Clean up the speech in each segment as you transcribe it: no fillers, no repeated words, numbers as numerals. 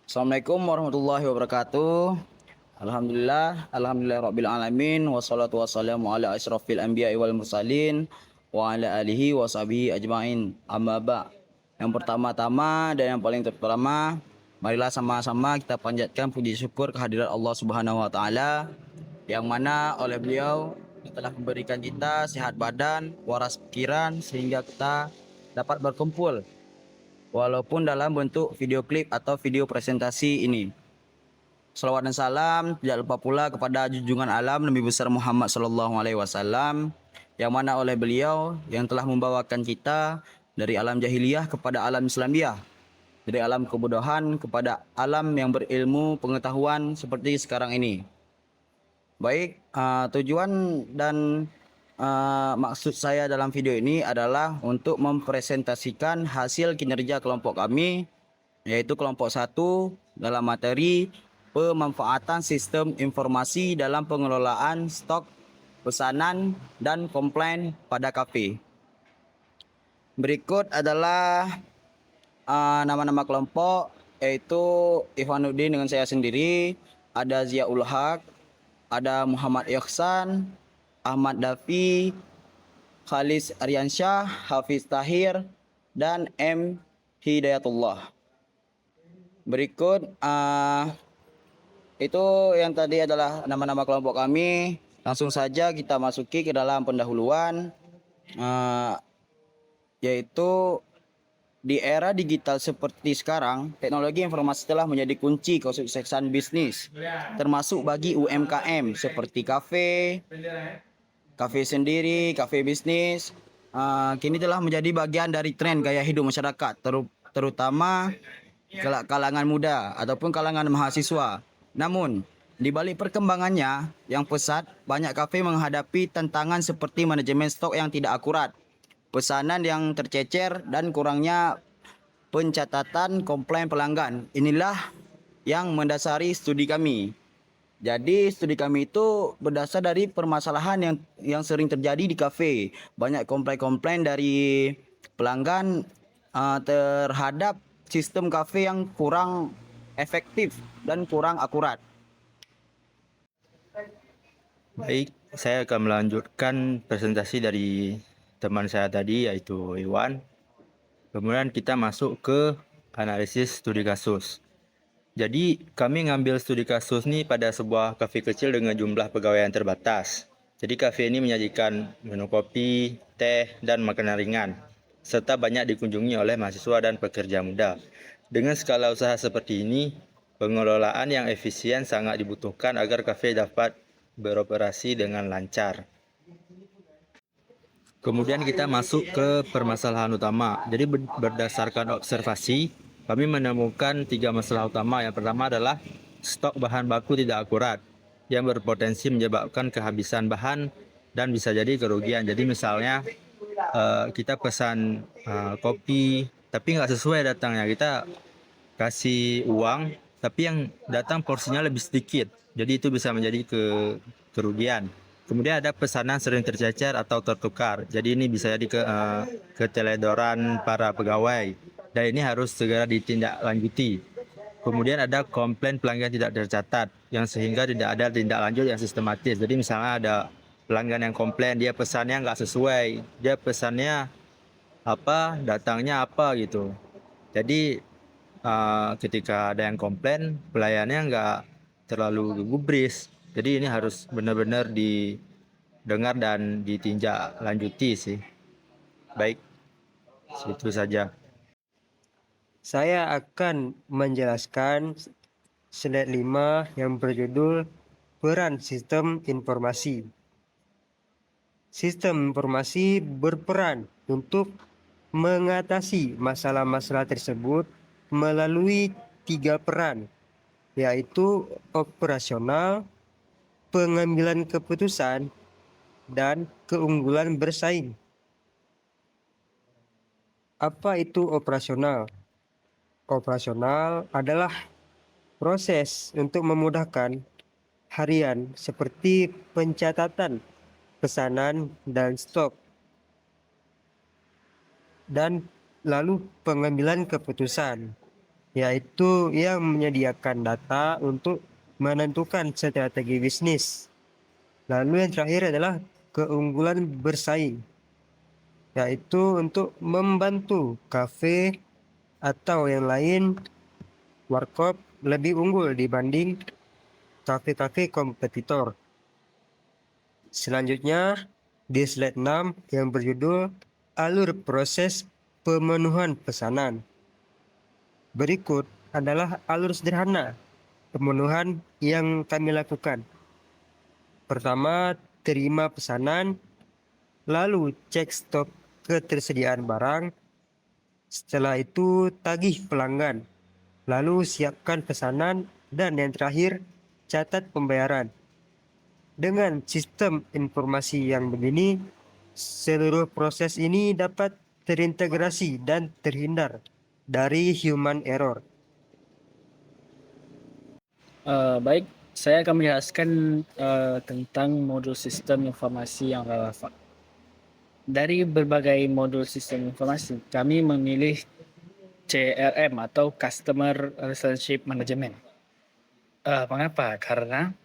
Assalamualaikum warahmatullahi wabarakatuh. Alhamdulillah rabbil alamin wassalatu wassalamu ala asyrafil anbiya'i wal mursalin wa ala alihi wa sahbihi ajmain. Amma ba'. Yang pertama-tama dan yang paling terutama, marilah sama-sama kita panjatkan puji syukur kehadirat Allah Subhanahu wa taala yang mana oleh beliau telah memberikan kita sehat badan, waras pikiran sehingga kita dapat berkumpul walaupun dalam bentuk video klip atau video presentasi ini. Salawat dan salam tidak lupa pula kepada junjungan alam Nabi besar Muhammad sallallahu alaihi wasallam yang mana oleh beliau yang telah membawakan kita dari alam jahiliyah kepada alam Islamiyah, dari alam kebodohan kepada alam yang berilmu pengetahuan seperti sekarang ini. Baik, tujuan dan maksud saya dalam video ini adalah untuk mempresentasikan hasil kinerja kelompok kami, yaitu kelompok 1 dalam materi pemanfaatan sistem informasi dalam pengelolaan stok pesanan dan komplain pada kafe. Berikut adalah nama-nama kelompok, yaitu Ihwanuddin dengan saya sendiri, ada Ziaul Haq, ada Muhammad Ihsan, Ahmad Dafi, Khalis Aryansyah, Hafiz Tahir, dan M. Hidayatullah. Berikut itu yang tadi adalah nama-nama kelompok kami. Langsung saja kita masuki ke dalam pendahuluan, yaitu di era digital seperti sekarang, teknologi informasi telah menjadi kunci kesuksesan bisnis, termasuk bagi UMKM seperti kafe sendiri, kafe bisnis. Kini telah menjadi bagian dari tren gaya hidup masyarakat, terutama kalangan muda ataupun kalangan mahasiswa. Namun, di balik perkembangannya yang pesat, banyak kafe menghadapi tantangan seperti manajemen stok yang tidak akurat, pesanan yang tercecer, dan kurangnya pencatatan komplain pelanggan. Inilah yang mendasari studi kami. Jadi studi kami itu berdasar dari permasalahan yang sering terjadi di kafe. Banyak komplain-komplain dari pelanggan terhadap sistem kafe yang kurang efektif dan kurang akurat. Baik, saya akan melanjutkan presentasi dari teman saya tadi, yaitu Iwan. Kemudian kita masuk ke analisis studi kasus. Jadi, kami ngambil studi kasus ini pada sebuah kafe kecil dengan jumlah pegawai yang terbatas. Jadi, kafe ini menyajikan menu kopi, teh, dan makanan ringan, serta banyak dikunjungi oleh mahasiswa dan pekerja muda. Dengan skala usaha seperti ini, pengelolaan yang efisien sangat dibutuhkan agar kafe dapat beroperasi dengan lancar. Kemudian kita masuk ke permasalahan utama. Jadi berdasarkan observasi, kami menemukan 3 masalah utama. Yang pertama adalah stok bahan baku tidak akurat yang berpotensi menyebabkan kehabisan bahan dan bisa jadi kerugian. Jadi misalnya kita pesan kopi tapi nggak sesuai datangnya, kita kasih uang tapi yang datang porsinya lebih sedikit, jadi itu bisa menjadi kerugian. Kemudian ada pesanan sering tercecer atau tertukar, jadi ini bisa jadi keteledoran para pegawai dan ini harus segera ditindaklanjuti. Kemudian ada komplain pelanggan tidak tercatat yang sehingga tidak ada tindak lanjut yang sistematis. Jadi misalnya ada pelanggan yang komplain, dia pesannya nggak sesuai, dia pesannya apa, datangnya apa gitu. Jadi ketika ada yang komplain, pelayannya nggak terlalu gubris. Jadi ini harus benar-benar didengar dan ditinjak lanjuti sih. Baik, itu saja. Saya akan menjelaskan slide 5 yang berjudul Peran Sistem Informasi. Sistem informasi berperan untuk mengatasi masalah-masalah tersebut melalui 3 peran, yaitu operasional, pengambilan keputusan, dan keunggulan bersaing. Apa itu operasional? Operasional adalah proses untuk memudahkan harian seperti pencatatan pesanan dan stok, dan lalu pengambilan keputusan, yaitu yang menyediakan data untuk menentukan strategi bisnis. Lalu yang terakhir adalah keunggulan bersaing, yaitu untuk membantu kafe atau yang lain warkop lebih unggul dibanding kafe-kafe kompetitor. Selanjutnya, di slide 6 yang berjudul alur proses pemenuhan pesanan. Berikut adalah alur sederhana pemenuhan yang kami lakukan. Pertama, terima pesanan, lalu cek stok ketersediaan barang. Setelah itu, tagih pelanggan, lalu siapkan pesanan, dan yang terakhir, catat pembayaran. Dengan sistem informasi yang begini, seluruh proses ini dapat terintegrasi dan terhindar dari human error. Baik, saya akan menjelaskan tentang modul sistem informasi yang relevan. Dari berbagai modul sistem informasi, kami memilih CRM atau Customer Relationship Management. Mengapa? Karena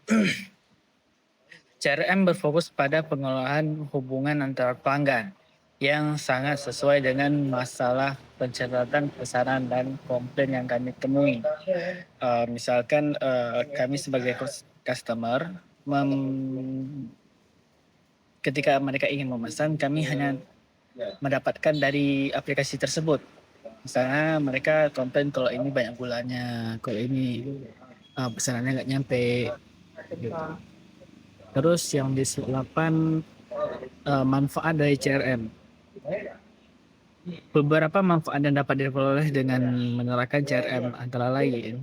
CRM berfokus pada pengelolaan hubungan antara pelanggan yang sangat sesuai dengan masalah pencatatan pesanan dan komplain yang kami temui. Misalkan kami sebagai customer ketika mereka ingin memesan, kami hanya mendapatkan dari aplikasi tersebut. Misalnya mereka komplain kalau ini banyak gulanya, kalau ini pesanannya nggak nyampe. Gitu. Terus yang di 8 manfaat dari CRM. Beberapa manfaat yang dapat diperoleh dengan menerapkan CRM antara lain.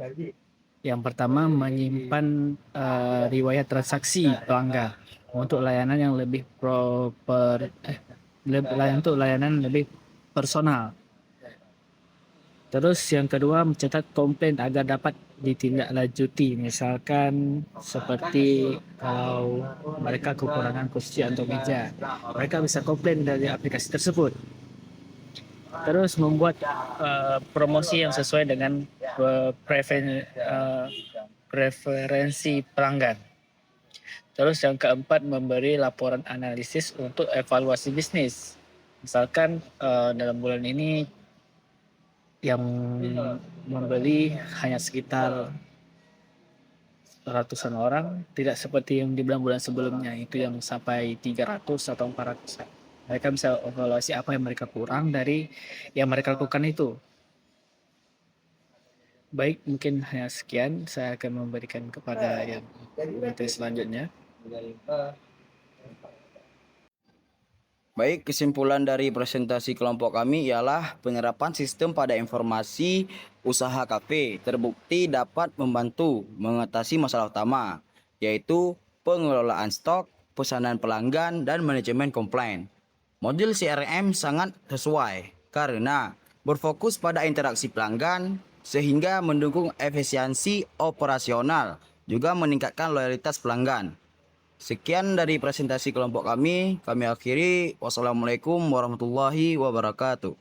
Yang pertama, menyimpan riwayat transaksi pelanggan untuk layanan yang lebih layanan lebih personal. Terus yang kedua, mencatat komplain agar dapat ditindaklanjuti. Misalkan seperti kalau mereka kekurangan kursi atau meja, mereka bisa komplain dari aplikasi tersebut. Terus membuat promosi yang sesuai dengan preferensi pelanggan. Terus yang keempat, memberi laporan analisis untuk evaluasi bisnis. Misalkan dalam bulan ini yang membeli hanya sekitar ratusan orang, tidak seperti yang di bulan-bulan sebelumnya itu yang sampai 300 atau 400. Mereka bisa evaluasi apa yang mereka kurang dari yang mereka lakukan itu. Baik, mungkin hanya sekian. Saya akan memberikan kepada yang materi selanjutnya. Baik, kesimpulan dari presentasi kelompok kami ialah penerapan sistem pada informasi usaha kafe terbukti dapat membantu mengatasi masalah utama, yaitu pengelolaan stok, pesanan pelanggan, dan manajemen komplain. Modul CRM sangat sesuai karena berfokus pada interaksi pelanggan sehingga mendukung efisiensi operasional, juga meningkatkan loyalitas pelanggan. Sekian dari presentasi kelompok kami akhiri. Wassalamualaikum warahmatullahi wabarakatuh.